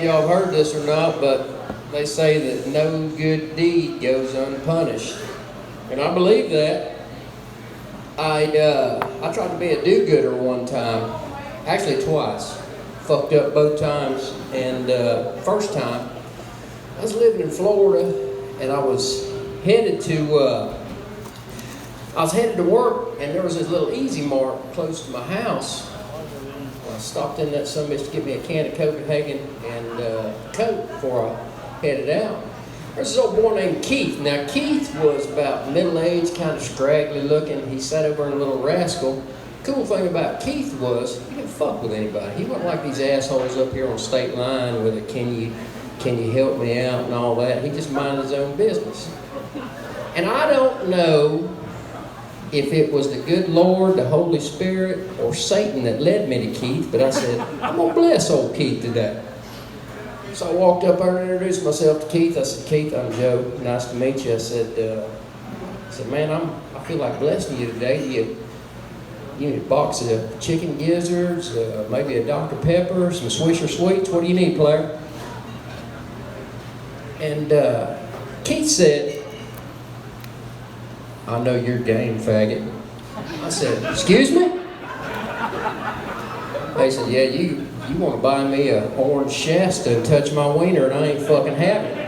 y'all have heard this or not, but they say that no good deed goes unpunished. And I believe that. I tried to be a do-gooder one time, actually twice. Fucked up both times, and first time, I was living in Florida, and I was headed to work, and there was this little Easy Mart close to my house. I stopped in that sumbitch to get me a can of Copenhagen and Coke before I headed out. There's this old boy named Keith. Now, Keith was about middle-aged, kind of scraggly looking. He sat over in a little rascal. Cool thing about Keith was he didn't fuck with anybody. He wasn't like these assholes up here on State Line with a can you help me out and all that. He just minded his own business. And I don't know if it was the good Lord, the Holy Spirit, or Satan that led me to Keith, but I said, I'm going to bless old Keith today. So I walked up there and introduced myself to Keith. I said, Keith, I'm Joe. Nice to meet you. I said, man, I feel like blessing you today. You need a box of chicken gizzards, maybe a Dr. Pepper, some Swisher Sweets. What do you need, player? And Keith said, I know your game, faggot. I said, excuse me? They said, yeah, you want to buy me an orange Shasta and touch my wiener and I ain't fucking having it.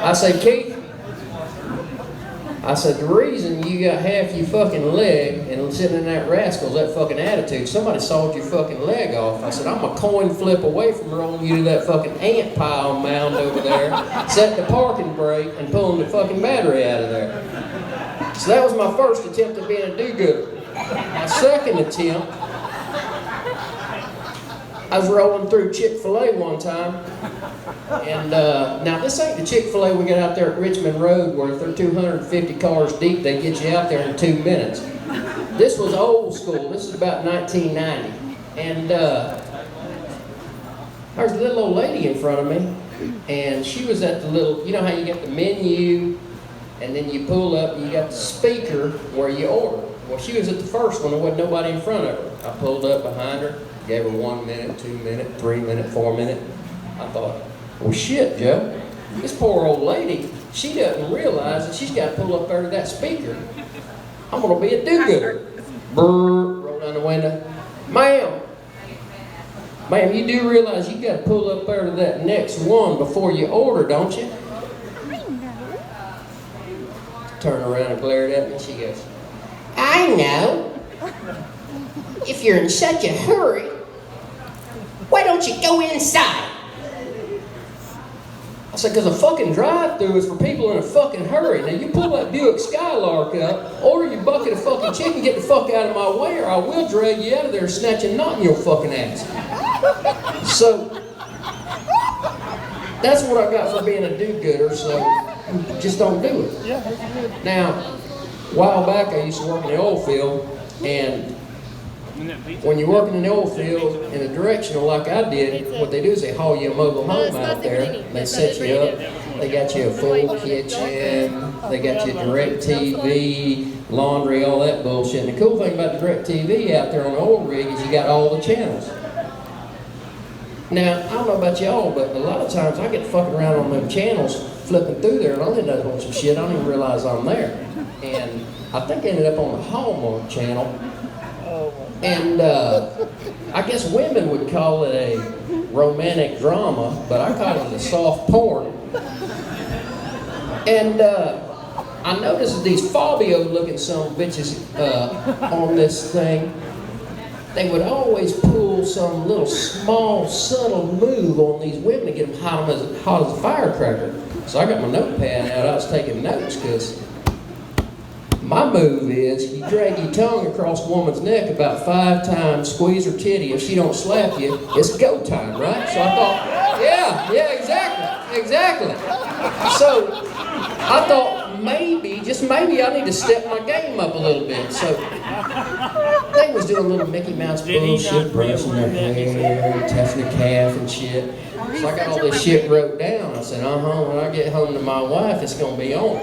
I said, Keith, I said, the reason you got half your fucking leg and sitting in that rascal's that fucking attitude, somebody sawed your fucking leg off. I said, I'm a coin flip away from rolling you to that fucking ant pile mound over there, setting the parking brake and pulling the fucking battery out of there. So that was my first attempt at being a do-gooder. My second attempt, I was rolling through Chick-fil-A one time, and now this ain't the Chick-fil-A we got out there at Richmond Road where if they're 250 cars deep, they get you out there in 2 minutes. This was old school. This is about 1990, and there was a little old lady in front of me, and she was at the little, you know how you get the menu, and then you pull up and you got the speaker where you order. Well, she was at the first one, there wasn't nobody in front of her. I pulled up behind her, gave her 1 minute, 2 minute, 3 minute, 4 minute. I thought, well shit, Joe, this poor old lady, she doesn't realize that she's got to pull up there to that speaker. I'm gonna be a do-gooder. Brrr, roll down the window. Ma'am, you do realize you got to pull up there to that next one before you order, don't you? Turned around and glared at me, and she goes, I know. If you're in such a hurry, why don't you go inside? I said, because a fucking drive-thru is for people in a fucking hurry. Now, you pull that Buick Skylark up, order your bucket of fucking chicken, get the fuck out of my way, or I will drag you out of there and snatch a knot in your fucking ass. So, that's what I got for being a do-gooder, so just don't do it. Now, a while back, I used to work in the oil field, and when you're working in the oil field in a directional like I did, what they do is they haul you a mobile home out there. They set you up. They got you a full kitchen. They got you direct TV, laundry, all that bullshit. And the cool thing about the direct TV out there on the oil rig is you got all the channels. Now, I don't know about y'all, but a lot of times I get fucking around on them channels, flipping through there, and I'll end up on some shit I don't even realize I'm there. And I think I ended up on the Hallmark channel. And I guess women would call it a romantic drama, but I call it a soft porn. And I noticed that these Fabio-looking son of bitches on this thing, they would always pull some little small, subtle move on these women to get them hot as a firecracker. So I got my notepad out, I was taking notes, because my move is you drag your tongue across a woman's neck about 5 times, squeeze her titty. If she don't slap you, it's go time, right? So I thought, yeah, exactly. So I thought maybe, just maybe, I need to step my game up a little bit. So they was doing little Mickey Mouse bullshit, brushing their hair, touching their calf and shit. So I got all this shit wrote down. I said, when I get home to my wife, it's gonna be on.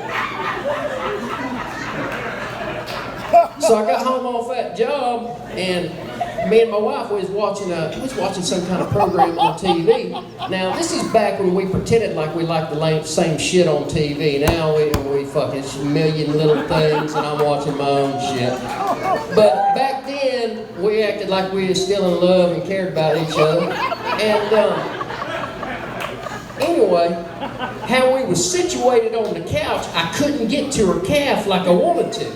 So I got home off that job, and me and my wife was watching some kind of program on TV. Now, this is back when we pretended like we liked the same shit on TV. Now we fucking a million little things, and I'm watching my own shit. But back then, we acted like we were still in love and cared about each other. And anyway, how we were situated on the couch, I couldn't get to her calf like I wanted to.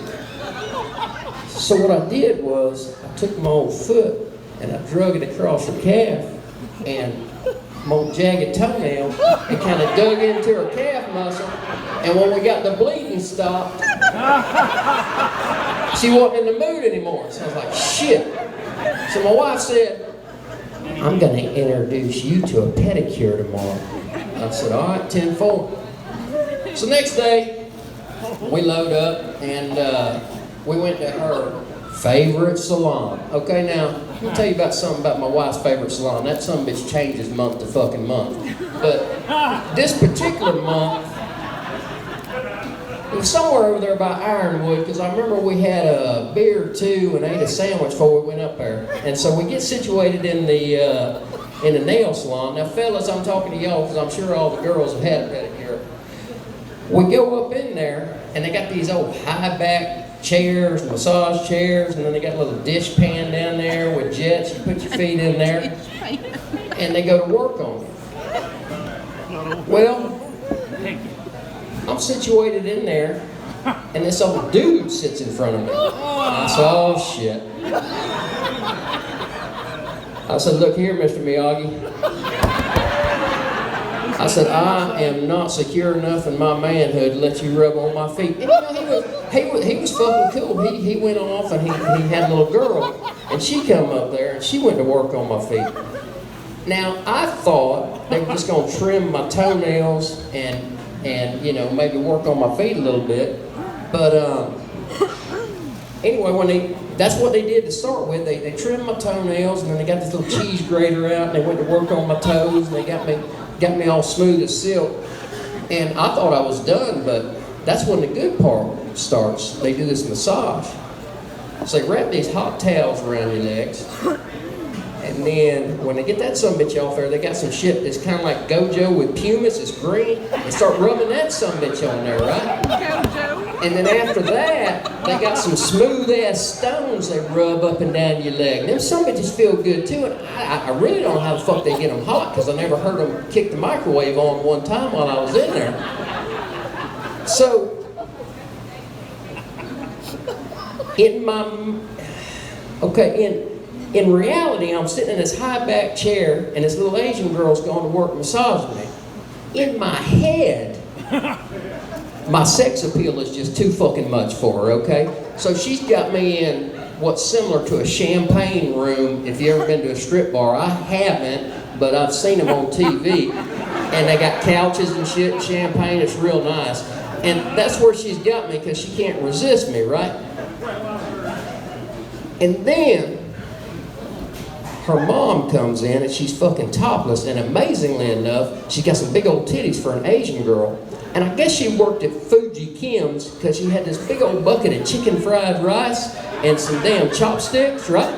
So what I did was, I took my old foot and I drug it across her calf, and my old jagged toenail, and kind of dug into her calf muscle. And when we got the bleeding stopped, she wasn't in the mood anymore. So I was like, shit. So my wife said, I'm going to introduce you to a pedicure tomorrow. I said, all right, 10-4. So next day, we load up and we went to her favorite salon. Okay, now, let me tell you about something about my wife's favorite salon. That son of a bitch changes month to fucking month. But this particular month, it was somewhere over there by Ironwood, because I remember we had a beer or two and ate a sandwich before we went up there. And so we get situated in the nail salon. Now, fellas, I'm talking to y'all because I'm sure all the girls have had a pedicure. We go up in there, and they got these old high-back chairs, massage chairs, and then they got a little dish pan down there with jets. You put your feet in there, and they go to work on you. Well, I'm situated in there, and this old dude sits in front of me. I said, oh, shit. I said, look here, Mr. Miyagi. I said, I am not secure enough in my manhood to let you rub on my feet. And you know, he was fucking cool. He went off and he had a little girl, and she come up there and she went to work on my feet. Now, I thought they were just gonna trim my toenails and you know, maybe work on my feet a little bit. But anyway, that's what they did to start with. They trimmed my toenails, and then they got this little cheese grater out, and they went to work on my toes, and they got me all smooth as silk. And I thought I was done, but that's when the good part starts. They do this massage. So they wrap these hot towels around your legs, and then when they get that sumbitch off there, they got some shit that's kind of like Gojo with pumice. It's green. They start rubbing that sumbitch on there, right? Gojo. And then after that, they got some smooth-ass stones they rub up and down your leg. And them sumbitches feel good, too. And I really don't know how the fuck they get them hot, because I never heard them kick the microwave on one time while I was in there. So, in reality, I'm sitting in this high back chair, and this little Asian girl's going to work massaging me. In my head, my sex appeal is just too fucking much for her, okay? So she's got me in what's similar to a champagne room. If you ever been to a strip bar, I haven't, but I've seen them on TV. And they got couches and shit, champagne, it's real nice. And that's where she's got me, because she can't resist me, right? And then her mom comes in, and she's fucking topless, and amazingly enough, she's got some big old titties for an Asian girl. And I guess she worked at Fuji Kim's, because she had this big old bucket of chicken fried rice and some damn chopsticks, right?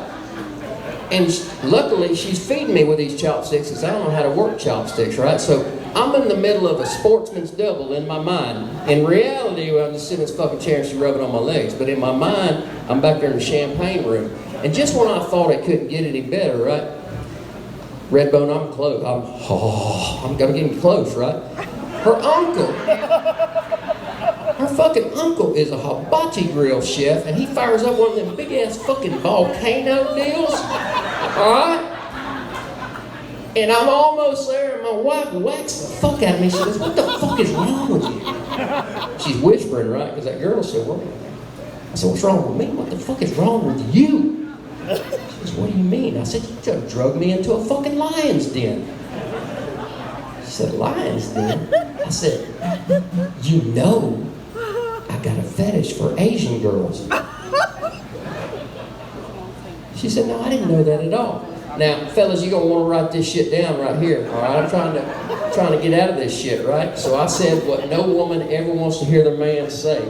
And luckily, she's feeding me with these chopsticks, because I don't know how to work chopsticks, right? So I'm in the middle of a sportsman's double in my mind. In reality, I'm just sitting in this fucking chair and she's rubbing on my legs. But in my mind, I'm back there in the champagne room. And just when I thought it couldn't get any better, right? Redbone, I'm close. I'm gonna get him close, right? Her fucking uncle is a hibachi grill chef, and he fires up one of them big ass fucking volcano deals. Alright? And I'm almost there, and my wife whacks the fuck out of me. She goes, what the fuck is wrong with you? She's whispering, right? Because that girl said, what? I said, what's wrong with me? What the fuck is wrong with you? She goes, what do you mean? I said, you just drugged me into a fucking lion's den. She said, lion's den? I said, you know I got a fetish for Asian girls. She said, no, I didn't know that at all. Now, fellas, you're going to want to write this shit down right here, all right? I'm trying to get out of this shit, right? So I said what no woman ever wants to hear their man say.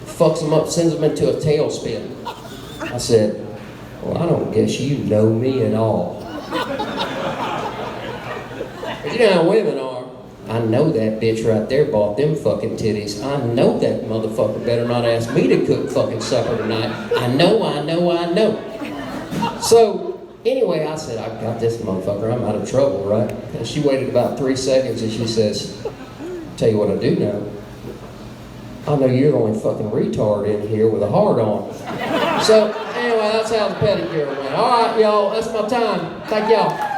Fucks them up, sends them into a tailspin. I said, Well, I don't guess you know me at all. But you know how women are. I know that bitch right there bought them fucking titties. I know that motherfucker better not ask me to cook fucking supper tonight. I know. So, anyway, I said, I got this motherfucker, I'm out of trouble, right? And she waited about 3 seconds and she says, tell you what I do know. I know you're the only fucking retard in here with a hard on. So, anyway, that's how the pedicure went. All right, y'all, that's my time. Thank y'all.